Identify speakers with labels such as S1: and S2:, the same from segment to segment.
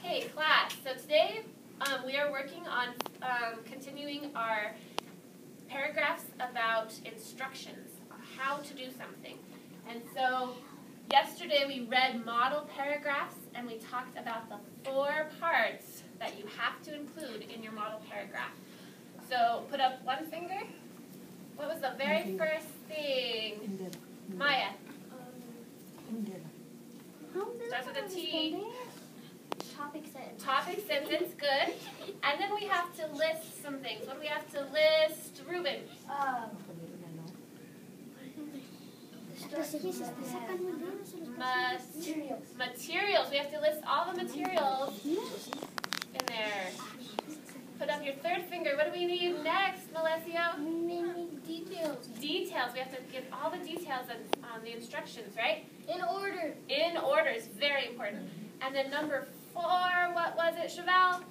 S1: Okay, class. So today we are working on continuing our paragraphs about instructions, how to do something. And so yesterday we read model paragraphs and we talked about the 4 parts that you have to include in your model paragraph. So put up one finger. What was the very first thing? Maya. Starts with a T.
S2: Topic sentence.
S1: Topic sentence, good. And then we have to list some things. What do we have to list, Ruben? Materials. We have to list all the materials in there. Put up your third finger. What do we need next, Melesio?
S2: Details.
S1: Details. We have to give all the details on the instructions, right?
S2: In order.
S1: In order is very important. And then number 4, what was it, Chevelle?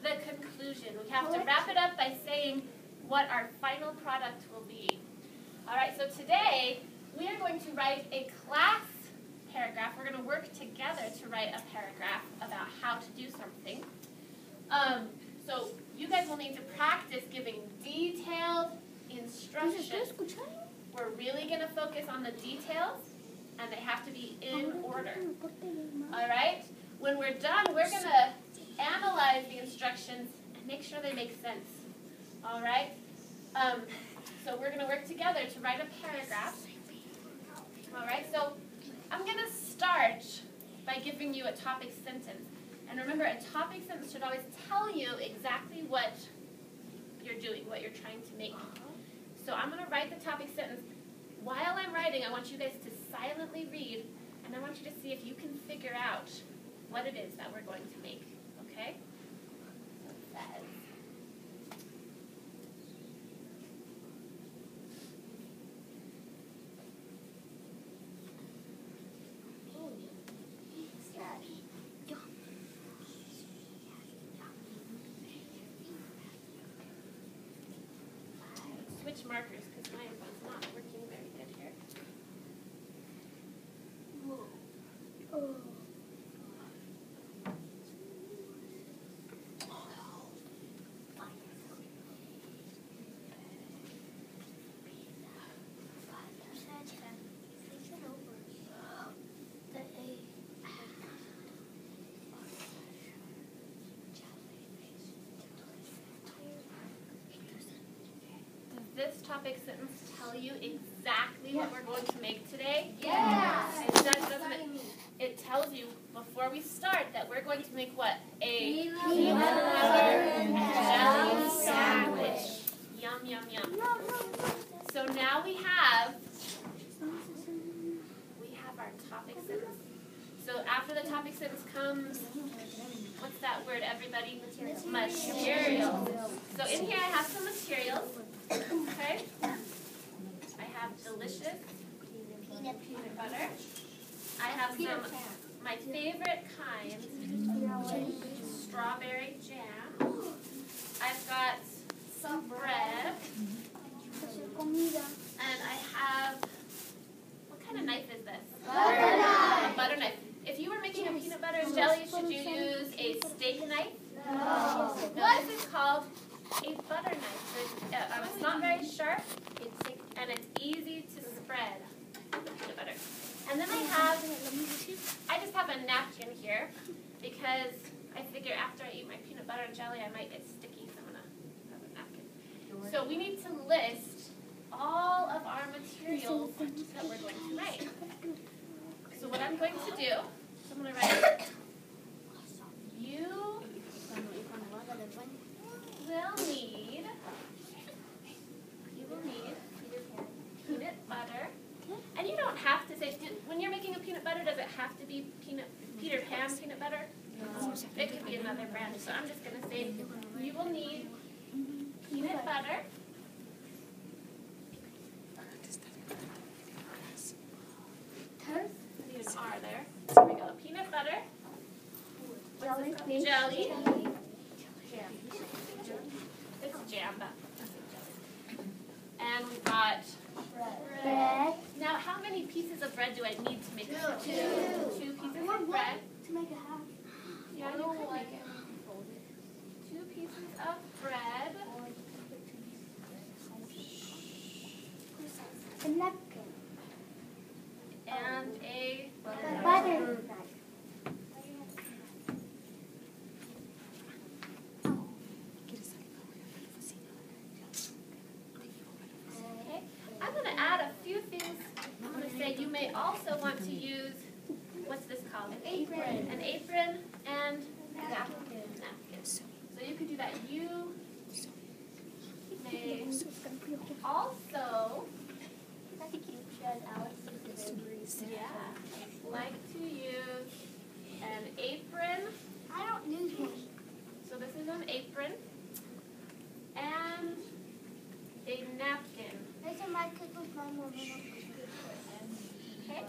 S1: The conclusion. We have to wrap it up by saying what our final product will be. All right, so today we are going to write a class paragraph. We're going to work together to write a paragraph about how to do something. So you guys will need to practice giving detailed instructions. We're really going to focus on the details, and they have to be in order. All right? When we're done, we're going to analyze the instructions and make sure they make sense. All right? So we're going to work together to write a paragraph. All right? So I'm going to start by giving you a topic sentence. And remember, a topic sentence should always tell you exactly what you're doing, what you're trying to make. So I'm going to write the topic sentence. While I'm writing, I want you guys to silently read, and I want you to see if you can figure out what it is that we're going to make. Okay? So it says, switch markers because mine is not working very good here. Does this topic sentence tell you exactly what we're going to make today?
S2: Yes.
S1: It does, doesn't it? It tells you before we start that we're going to make what? A peanut butter and jelly sandwich. Yum, yum, yum. So now we have our topic sentence. So after the topic sentence comes, what's that word, everybody? Materials. So in here I have some materials. Okay? I have delicious peanut butter. I have some, my favorite kind, strawberry jam. I've got some bread. And I have, what kind of knife is this?
S2: Butter knife.
S1: A butter knife. If you were making a peanut butter and jelly, should you use a steak knife?
S2: No.
S1: No, this is called a butter knife. It's not very sharp, and it's easy to spread the peanut butter. And then I just have a napkin here because I figure after I eat my peanut butter and jelly, I might get sticky, so I'm going to have a napkin. So we need to list all of our materials that we're going to write. So what I'm going to do, I'm going to write, you will need peanut butter. And you don't have to say, when you're making a peanut butter, does it have to be Peter Pan peanut butter? No. It could be another brand. So I'm just going to say, you will need peanut butter. I need an R there. There we go. Peanut butter. Jelly. It's jam. And we've got
S2: Bread.
S1: Now, how many pieces of bread do I need to make a
S2: 2.
S1: 2 pieces of bread.
S2: To make a hat.
S1: Yeah, you could make it. 2 pieces of bread.
S2: A napkin.
S1: And a
S2: Butter.
S1: Okay. I'm going to add a few things. I'm going to say you may also want to use, what's this called?
S2: An apron.
S1: An apron and
S2: Napkin.
S1: napkins. So you could do that. You may also, like to use an apron.
S2: I don't use one.
S1: So this is an apron and a napkin.
S2: These are my cook with my mom.
S1: Okay?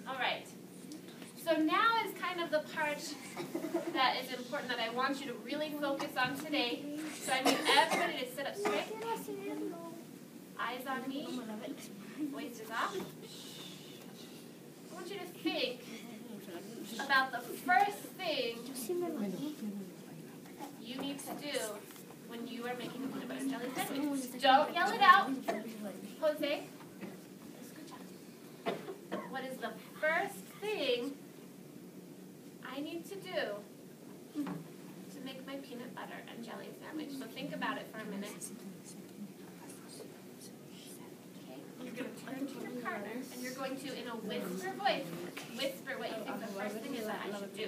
S1: All right. So now is kind of the part that is important that I want you to really focus on today. So I need everybody to sit up straight. Eyes on me. Voice is off. I want you to think about the first thing you need to do when you are making a peanut butter and jelly sandwich. Don't yell it out. Jose, what is the first thing I need to do to make my peanut butter and jelly sandwich? So think about it for a minute. Okay, you're going to turn to your partner and you're going to, in a whisper voice, whisper what you think the first thing is that I should do.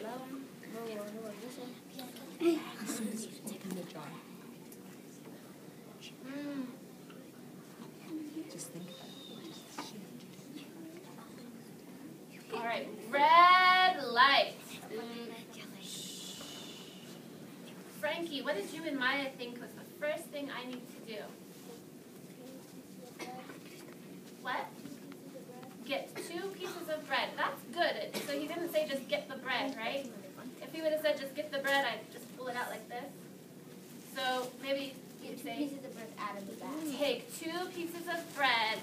S1: All right, red light. Frankie, what did you and Maya think was the first thing I need to do? What? Get 2 pieces of bread. That's good. So he didn't say just get the bread, right? If he would have said just get the bread, I'd just pull it out like this. So maybe you'd say
S2: Pieces of bread out of the bag.
S1: take 2 pieces of bread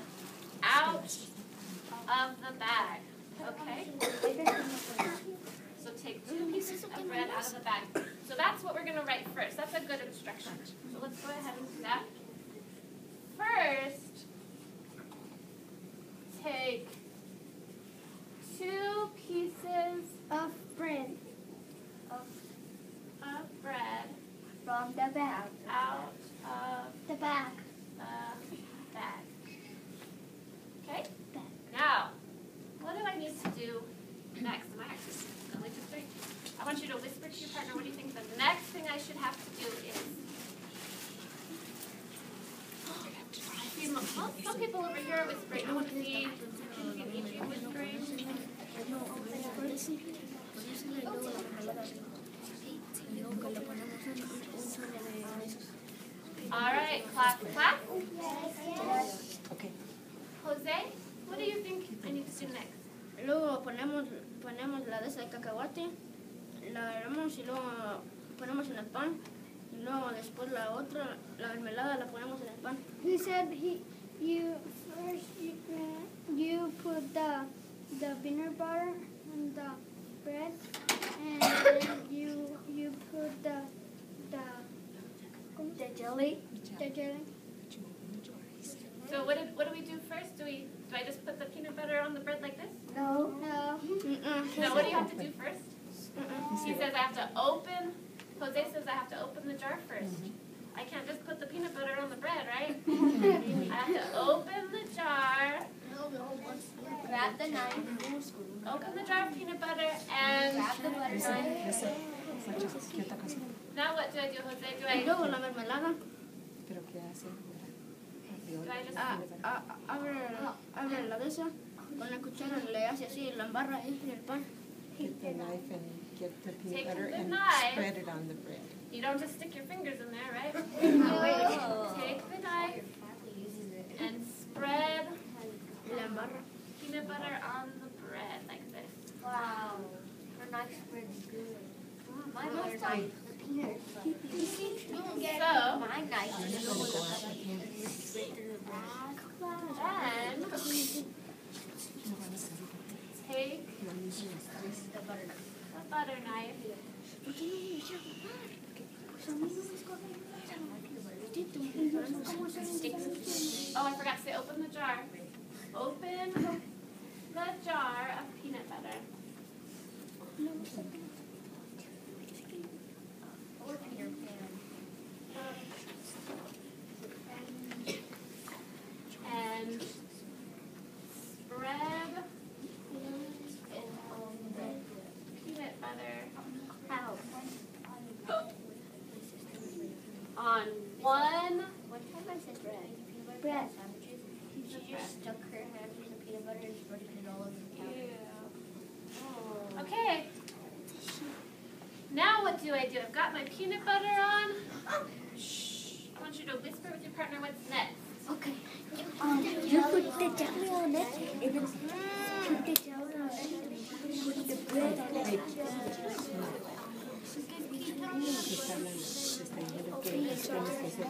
S1: out of the bag. Okay? So take 2 pieces of bread out of the bag. So that's what we're going to write first. That's a good instruction. So let's go ahead and do that. First, take 2 pieces
S2: Of bread.
S1: of bread
S2: From the bag.
S1: out of
S2: The bag.
S1: the bag. Okay? Now, what do I need to do next? Am I actually going to start? I want you to whisper to your partner, what do you think the next thing I should have to do is? Well, some people over here are whispering. I want to see you whispering. All right, clap, clap.
S3: Okay.
S1: Jose, what do you think I need to do next?
S4: Luego ponemos la de esa de cacahuate, la agarramos y luego ponemos en el pan. Y luego después la otra, la mermelada, la ponemos en el pan.
S2: He said you put the peanut butter on the bread, and then you put the jelly. The jelly.
S1: So what do we do first? Do I just put the peanut butter on the bread like this?
S2: No.
S1: No, what do you have to do first? He says I have to open, Jose says I have to open the jar first. I can't just put the peanut butter on the bread, right? I have to open the jar,
S2: Grab the knife.
S1: open the jar of peanut butter, and
S2: Grab the butter knife.
S1: now what do I do, Jose? Do
S4: Y
S1: I
S4: luego la mermelada,
S3: ¿Pero qué hace?
S1: just
S4: abre la de esa, con la cuchara le hace así, la embarra ahí en el pan.
S3: Get the knife and get the peanut
S1: Take
S3: butter
S1: the
S3: and
S1: knife.
S3: spread it on the bread.
S1: You don't just stick your fingers in there, right?
S2: No.
S1: Take the knife and spread
S4: Y la embarra.
S1: peanut butter on the bread like this.
S2: Wow. Her knife spreads good. My
S1: Almost
S2: knife.
S1: done.
S2: The peanut butter. You see, you don't get
S1: So-
S2: my knife.
S1: Then take the butter knife. Oh, I forgot to say, open the jar. Open the jar of peanut butter. And spread peanut butter on one
S4: One time I said bread. Peanut butter
S2: Bread.
S4: sandwiches. She just stuck her hand in the peanut butter and spread it all over the counter.
S1: Okay. Now what do? I've got my peanut butter on. Shh. I want you to whisper with your partner what's next.
S2: Okay. You put the jelly on it, and then put the jelly on it, put the bread on it.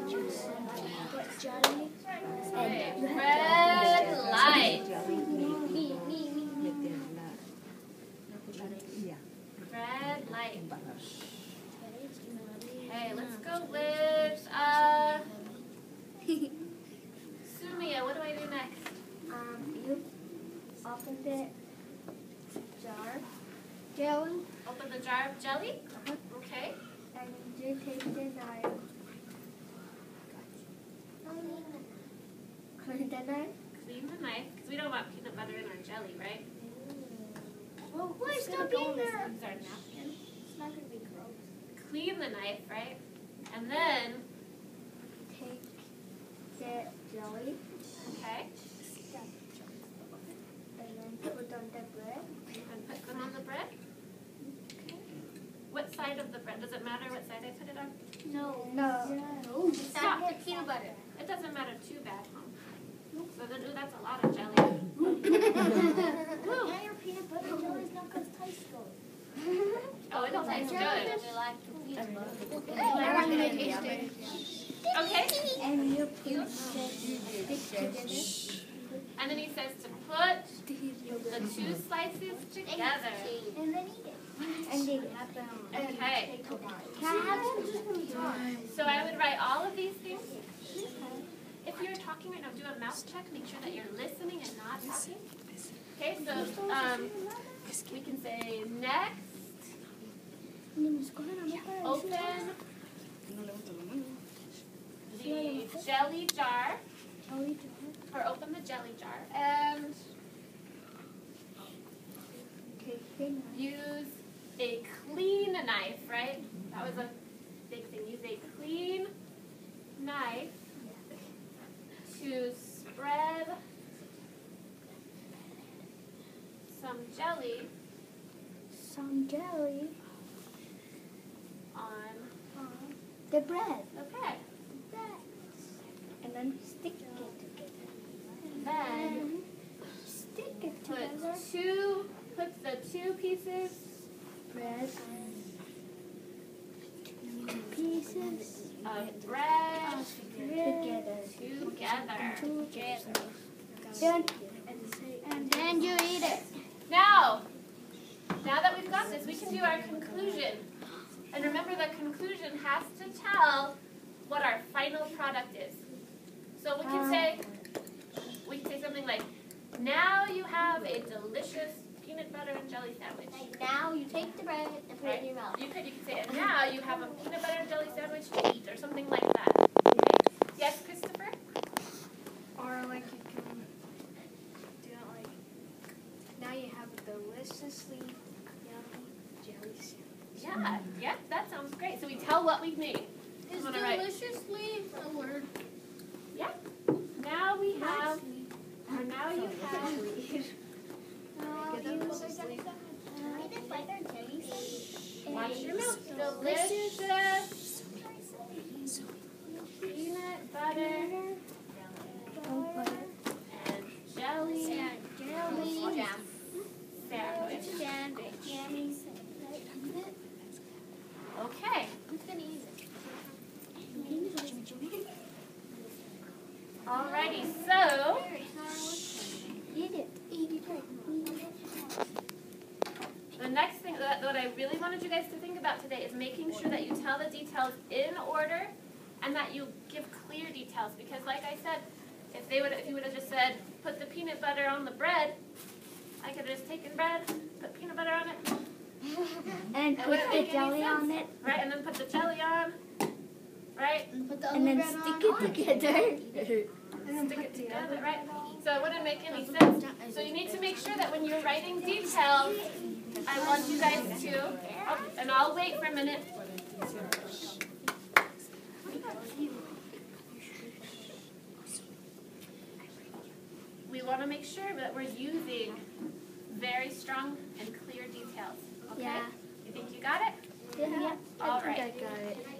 S2: Put jelly
S1: Okay.
S2: and
S1: Red light. Red light. Okay, let's go with Sumia. What do I do next?
S2: You open the jar, jelly,
S1: Open the jar of jelly. Okay.
S2: and you take the knife. Clean the knife.
S1: Clean the knife because we don't want peanut butter in our jelly, right?
S2: Well, why stop being there?
S1: Use our napkin.
S4: It's not going to be gross.
S1: Clean the knife, right? And then,
S2: Take the jelly
S1: okay,
S2: and then put on the bread.
S1: and put them on the bread. What side of the bread? Does it matter what side I put it on?
S2: No.
S1: Stop.
S4: The peanut butter.
S1: It doesn't matter too bad, huh? So then, ooh, that's a lot of jelly.
S4: Now your peanut butter jelly is not going to taste good.
S1: Oh, it'll taste good.
S4: I like the peanut butter.
S1: Okay.
S2: And you put the stick together.
S1: And then he says to put the two slices together.
S2: And then eat it. And then
S1: Okay.
S2: can I have it?
S1: So I would write all of these things. If you're talking right now, do a mouth check. Make sure that you're listening and not talking. Okay, so we can say next. Open the jelly jar, or open the jelly jar, and use a clean knife, right? That was a big thing. Use a clean knife to spread some jelly
S2: Some jelly
S1: on
S2: the bread.
S1: the bread.
S2: And then stick it together.
S1: Then
S2: Stick it
S1: put
S2: together.
S1: the two pieces
S2: Bread. Pieces
S1: of bread
S2: together.
S1: together.
S2: And then you eat it.
S1: Now that we've got this, we can do our conclusion. And remember, the conclusion has to tell what our final product is. So we can say something like, now you have a delicious peanut butter and jelly sandwich.
S4: Now you take the bread and put it in your mouth.
S1: You could say, and now you have a peanut butter and jelly sandwich to eat, or something like that. Okay. Yes, Christopher?
S5: Or like you can do it like, now you have a deliciously yummy jelly sandwich.
S1: Yeah, that sounds great. So we tell what we've made.
S4: Is
S1: I'm gonna write.
S4: deliciously a word?
S1: Yeah. Now we have, or now you have, watch your mouth, delicious peanut butter and jelly sandwich. Okay. Alrighty, so
S2: Eat it.
S1: really wanted you guys to think about today is making sure that you tell the details in order and that you give clear details. Because like I said, if you would have just said, put the peanut butter on the bread, I could have just taken bread, put peanut butter on it,
S2: And
S1: it
S2: put
S1: wouldn't
S2: the
S1: make any
S2: jelly
S1: sense.
S2: on it.
S1: Right, and then put the jelly on, right?
S2: And then stick it together.
S1: Stick it together, right? So it wouldn't make any sense. So you need to make sure that when you're writing details, I want you guys to, oh, and I'll wait for a minute. We want to make sure that we're using very strong and clear details. Okay?
S2: Yeah.
S1: You think you got it?
S2: Yeah.
S1: All right.
S4: I got it.